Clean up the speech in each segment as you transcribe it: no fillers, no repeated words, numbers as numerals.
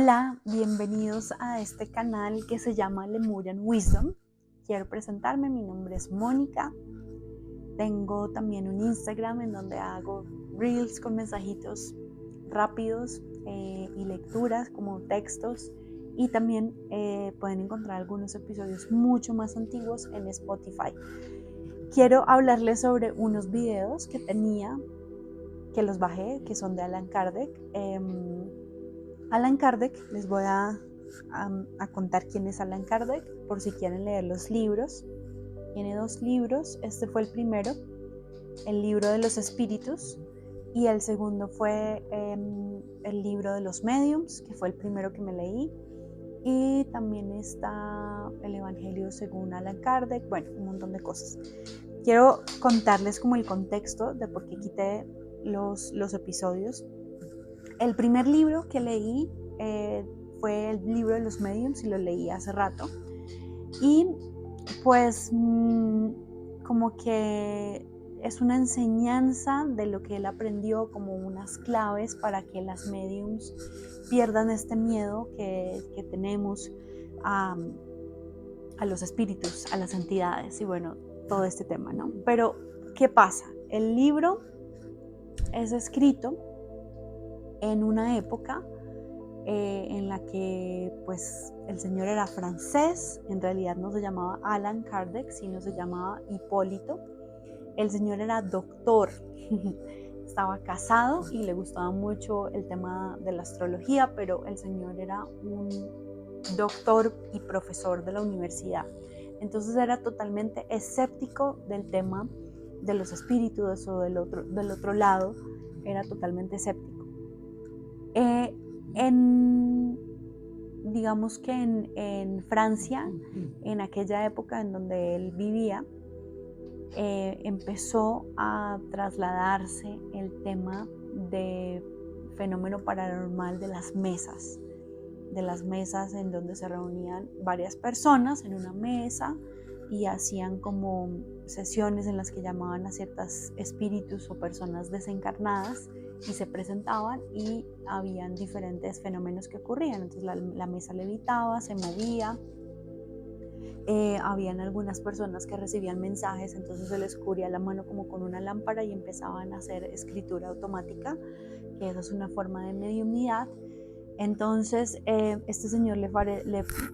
Hola, bienvenidos a este canal que se llama Lemurian Wisdom. Quiero presentarme, mi nombre es Mónica. Tengo también un Instagram en donde hago reels con mensajitos rápidos y lecturas como textos. Y también pueden encontrar algunos episodios mucho más antiguos en Spotify. Quiero hablarles sobre unos videos que tenía, que los bajé, que son de Allan Kardec. Allan Kardec, les voy a contar quién es Allan Kardec, por si quieren leer los libros. Tiene 2 libros, este fue el primero, el libro de los espíritus, y el segundo fue el libro de los mediums, que fue el primero que me leí, y también está el Evangelio según Allan Kardec, bueno, un montón de cosas. Quiero contarles como el contexto de por qué quité los episodios. El primer libro que leí fue el libro de los mediums y lo leí hace rato. Y pues como que es una enseñanza de lo que él aprendió, como unas claves para que las mediums pierdan este miedo que tenemos a los espíritus, a las entidades y bueno, todo este tema, ¿no? Pero, ¿qué pasa? El libro es escrito en una época en la que pues el señor era francés, en realidad no se llamaba Allan Kardec, sino se llamaba Hipólito. El señor era doctor, estaba casado y le gustaba mucho el tema de la astrología, pero el señor era un doctor y profesor de la universidad. Entonces era totalmente escéptico del tema de los espíritus o del otro lado, era totalmente escéptico. Digamos que en Francia, en aquella época en donde él vivía, empezó a trasladarse el tema de fenómeno paranormal de las mesas en donde se reunían varias personas en una mesa y hacían como sesiones en las que llamaban a ciertos espíritus o personas desencarnadas y se presentaban y habían diferentes fenómenos que ocurrían. Entonces la mesa levitaba, se movía, habían algunas personas que recibían mensajes, entonces se les cubría la mano como con una lámpara y empezaban a hacer escritura automática, que esa es una forma de mediumnidad. Entonces este señor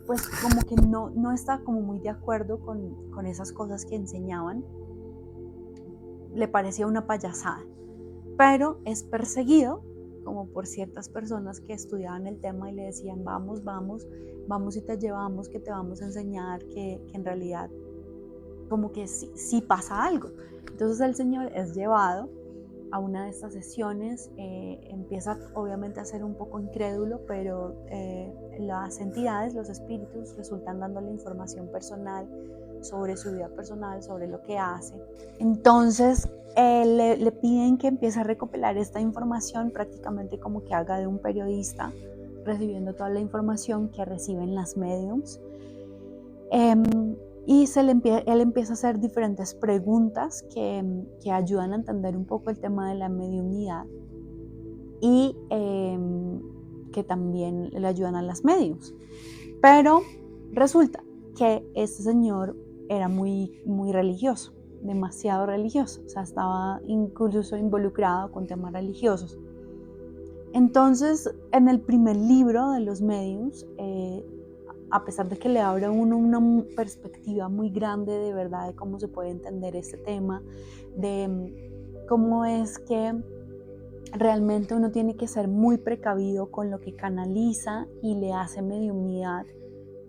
pues como que no está como muy de acuerdo con esas cosas que enseñaban, le parecía una payasada, pero es perseguido como por ciertas personas que estudiaban el tema y le decían vamos y te llevamos, que te vamos a enseñar que en realidad como que sí pasa algo. Entonces el señor es llevado a una de estas sesiones, empieza obviamente a ser un poco incrédulo, pero las entidades, los espíritus, resultan dándole información personal sobre su vida personal, sobre lo que hace. Entonces le piden que empiece a recopilar esta información, prácticamente como que haga de un periodista, recibiendo toda la información que reciben las mediums. Y él empieza a hacer diferentes preguntas que ayudan a entender un poco el tema de la mediumnidad y que también le ayudan a las mediums. Pero resulta que este señor era muy, muy religioso, demasiado religioso, o sea, estaba incluso involucrado con temas religiosos. Entonces, en el primer libro de los mediums, a pesar de que le abre a uno una perspectiva muy grande de verdad de cómo se puede entender este tema, de cómo es que realmente uno tiene que ser muy precavido con lo que canaliza y le hace mediumnidad,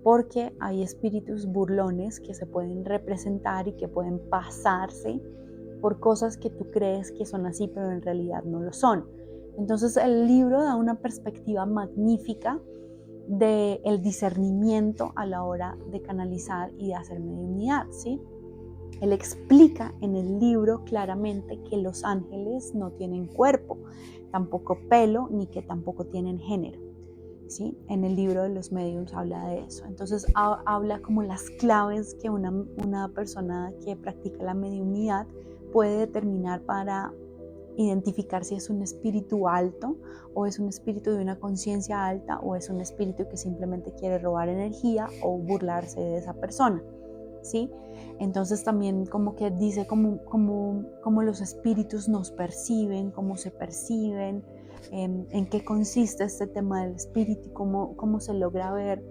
porque hay espíritus burlones que se pueden representar y que pueden pasarse por cosas que tú crees que son así, pero en realidad no lo son. Entonces el libro da una perspectiva magnífica del discernimiento a la hora de canalizar y de hacer mediunidad, ¿sí? Él explica en el libro claramente que los ángeles no tienen cuerpo, tampoco pelo, ni que tampoco tienen género, ¿sí? En el libro de los mediums habla de eso. Entonces habla como las claves que una persona que practica la mediunidad puede determinar para identificar si es un espíritu alto o es un espíritu de una conciencia alta o es un espíritu que simplemente quiere robar energía o burlarse de esa persona, ¿sí? Entonces también como que dice cómo los espíritus nos perciben, cómo se perciben, en qué consiste este tema del espíritu, cómo se logra ver.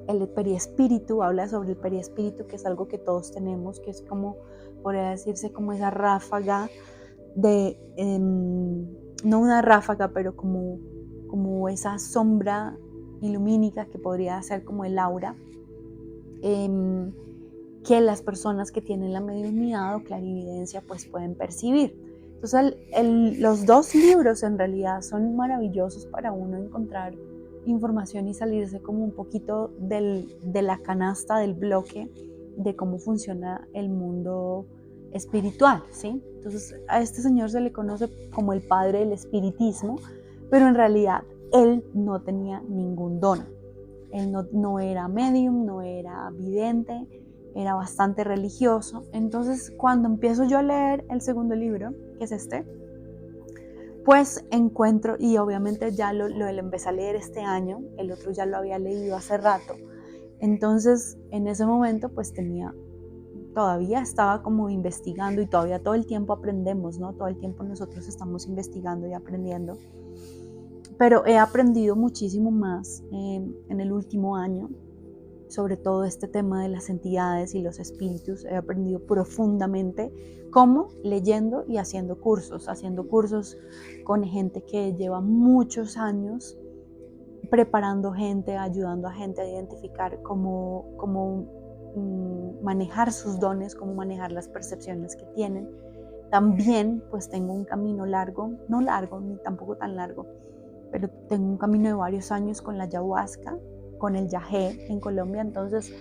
El periespíritu habla sobre el periespíritu, que es algo que todos tenemos, que es como, podría decirse, como esa ráfaga de, no una ráfaga, pero como esa sombra ilumínica que podría ser como el aura, que las personas que tienen la mediunidad o clarividencia pues pueden percibir. Entonces los dos libros en realidad son maravillosos para uno encontrar información y salirse como un poquito de la canasta, del bloque de cómo funciona el mundo espiritual, ¿sí? Entonces a este señor se le conoce como el padre del espiritismo, pero en realidad él no tenía ningún don. Él no era medium, no era vidente, era bastante religioso. Entonces cuando empiezo yo a leer el segundo libro, que es este, pues encuentro, y obviamente ya lo empecé a leer este año, el otro ya lo había leído hace rato. Entonces en ese momento pues todavía estaba como investigando, y todavía todo el tiempo aprendemos, ¿no? Todo el tiempo nosotros estamos investigando y aprendiendo. Pero he aprendido muchísimo más en el último año, sobre todo este tema de las entidades y los espíritus. He aprendido profundamente cómo, leyendo y haciendo cursos con gente que lleva muchos años preparando gente, ayudando a gente a identificar cómo manejar sus dones, cómo manejar las percepciones que tienen. También pues tengo un camino largo, no largo ni tampoco tan largo, pero tengo un camino de varios años con la ayahuasca, con el yagé en Colombia. Entonces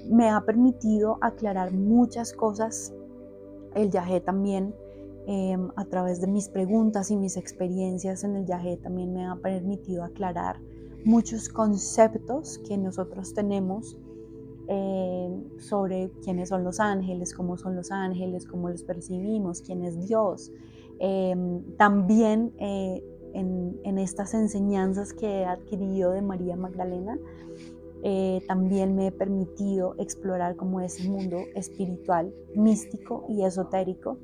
me ha permitido aclarar muchas cosas. El yagé también, a través de mis preguntas y mis experiencias en el yagé, también me ha permitido aclarar muchos conceptos que nosotros tenemos sobre quiénes son los ángeles, cómo son los ángeles, cómo los percibimos, quién es Dios. También en estas enseñanzas que he adquirido de María Magdalena, también me he permitido explorar como ese mundo espiritual, místico y esotérico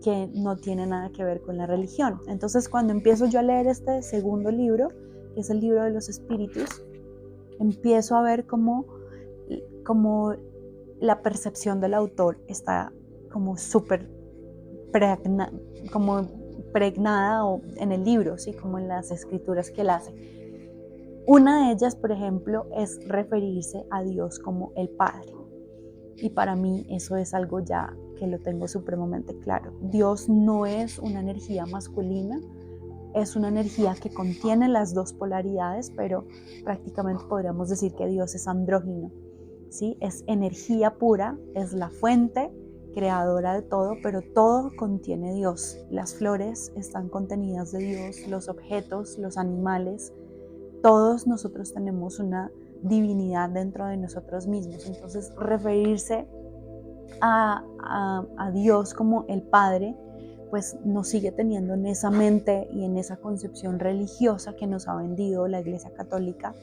que no tiene nada que ver con la religión. Entonces cuando empiezo yo a leer este segundo libro, que es el libro de los espíritus, empiezo a ver cómo la percepción del autor está como súper pregnada en el libro, ¿sí? Como en las escrituras que él hace. Una de ellas, por ejemplo, es referirse a Dios como el Padre. Y para mí eso es algo ya que lo tengo supremamente claro. Dios no es una energía masculina, es una energía que contiene las dos polaridades, pero prácticamente podríamos decir que Dios es andrógino, ¿sí? Es energía pura, es la fuente creadora de todo, pero todo contiene Dios. Las flores están contenidas de Dios, los objetos, los animales, todos nosotros tenemos una divinidad dentro de nosotros mismos. Entonces referirse a Dios como el Padre, pues nos sigue teniendo en esa mente y en esa concepción religiosa que nos ha vendido la Iglesia Católica,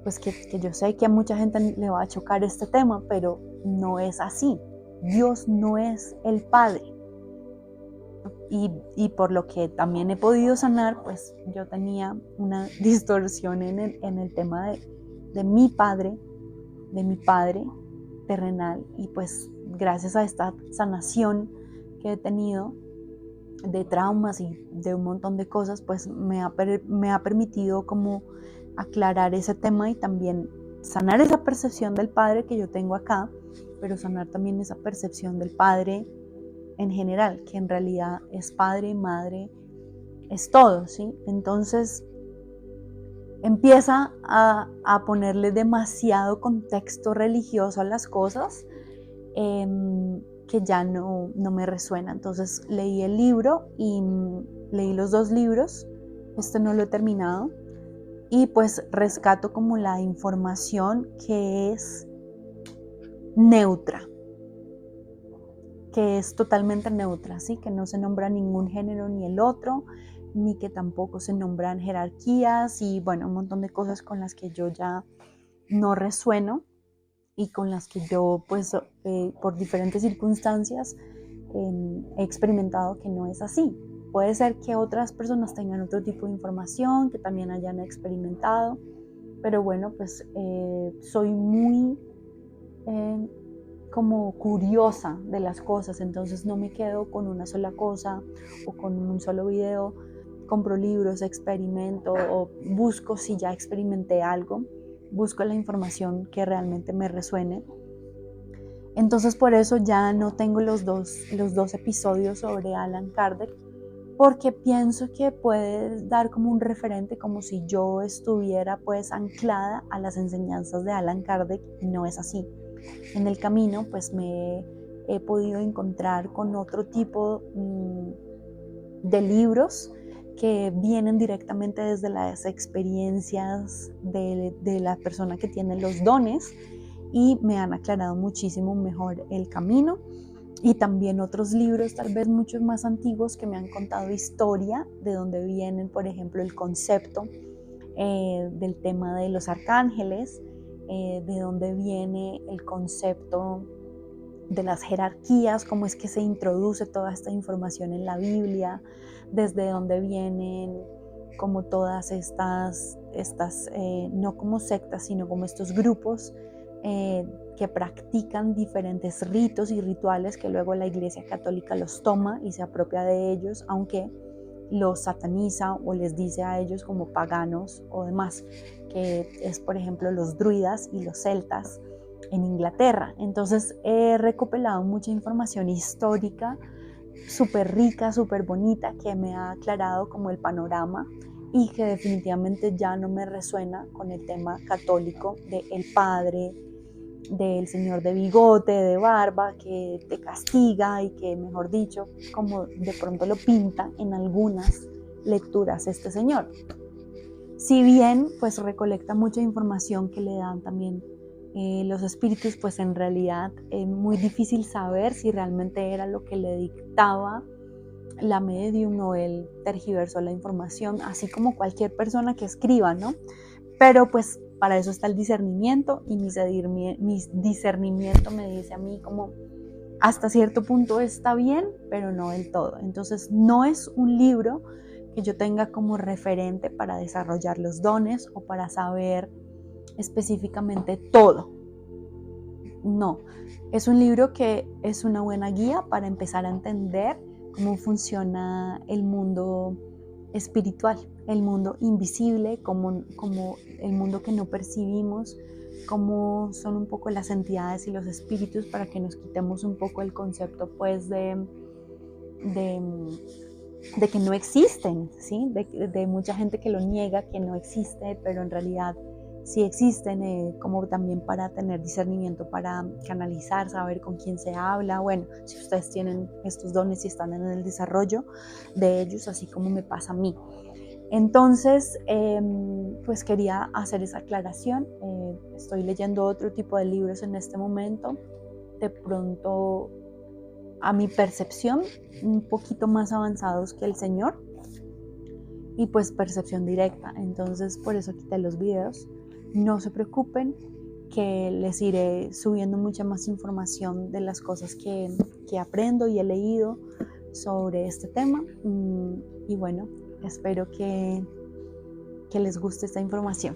pues que yo sé que a mucha gente le va a chocar este tema, pero no es así. Dios no es el Padre. Y por lo que también he podido sanar, pues yo tenía una distorsión en el tema de mi padre terrenal, y pues gracias a esta sanación que he tenido de traumas y de un montón de cosas, pues me ha permitido como aclarar ese tema y también sanar esa percepción del padre que yo tengo acá, pero sanar también esa percepción del padre en general, que en realidad es padre, madre, es todo, ¿sí? Entonces empieza a ponerle demasiado contexto religioso a las cosas, que ya no me resuena. Entonces leí el libro y leí los dos libros, este no lo he terminado, y pues rescato como la información que es neutra, que es totalmente neutra, ¿sí? Que no se nombra ningún género ni el otro, ni que tampoco se nombran jerarquías y bueno, un montón de cosas con las que yo ya no resueno y con las que yo pues por diferentes circunstancias he experimentado que no es así. Puede ser que otras personas tengan otro tipo de información, que también hayan experimentado, pero bueno, pues soy muy eh, como curiosa de las cosas, entonces no me quedo con una sola cosa o con un solo video, compro libros, experimento o busco si ya experimenté algo, busco la información que realmente me resuene. Entonces por eso ya no tengo los dos episodios sobre Alan Kardec, porque pienso que puede dar como un referente, como si yo estuviera pues anclada a las enseñanzas de Alan Kardec, y no es así. En el camino pues me he podido encontrar con otro tipo de libros que vienen directamente desde las experiencias de la persona que tiene los dones y me han aclarado muchísimo mejor el camino. Y también otros libros, tal vez muchos más antiguos, que me han contado historia de dónde vienen, por ejemplo, el concepto del tema de los arcángeles, de dónde viene el concepto de las jerarquías, cómo es que se introduce toda esta información en la Biblia, desde dónde vienen como todas estas no como sectas, sino como estos grupos que practican diferentes ritos y rituales que luego la Iglesia Católica los toma y se apropia de ellos, aunque los sataniza o les dice a ellos como paganos o demás, que es por ejemplo los druidas y los celtas en Inglaterra. Entonces he recopilado mucha información histórica súper rica, súper bonita, que me ha aclarado como el panorama y que definitivamente ya no me resuena con el tema católico de el padre, del señor de bigote, de barba, que te castiga y que, mejor dicho, como de pronto lo pinta en algunas lecturas este señor. Si bien pues recolecta mucha información que le dan también los espíritus, pues en realidad es muy difícil saber si realmente era lo que le dictaba la medium o el tergiversó la información, así como cualquier persona que escriba, ¿no? Pero pues para eso está el discernimiento y mi discernimiento me dice a mí como hasta cierto punto está bien, pero no del todo. Entonces no es un libro que yo tenga como referente para desarrollar los dones o para saber específicamente todo. No, es un libro que es una buena guía para empezar a entender cómo funciona el mundo espiritual, el mundo invisible, como el mundo que no percibimos, cómo son un poco las entidades y los espíritus, para que nos quitemos un poco el concepto pues de que no existen, ¿sí? De mucha gente que lo niega, que no existe, pero en realidad sí existen, como también para tener discernimiento, para canalizar, saber con quién se habla. Bueno, si ustedes tienen estos dones y están en el desarrollo de ellos, así como me pasa a mí. Entonces, pues quería hacer esa aclaración. Estoy leyendo otro tipo de libros en este momento. De pronto, a mi percepción, un poquito más avanzados que el Señor. Y pues percepción directa. Entonces, por eso quité los videos. No se preocupen, que les iré subiendo mucha más información de las cosas que aprendo y he leído sobre este tema. Y bueno, espero que les guste esta información.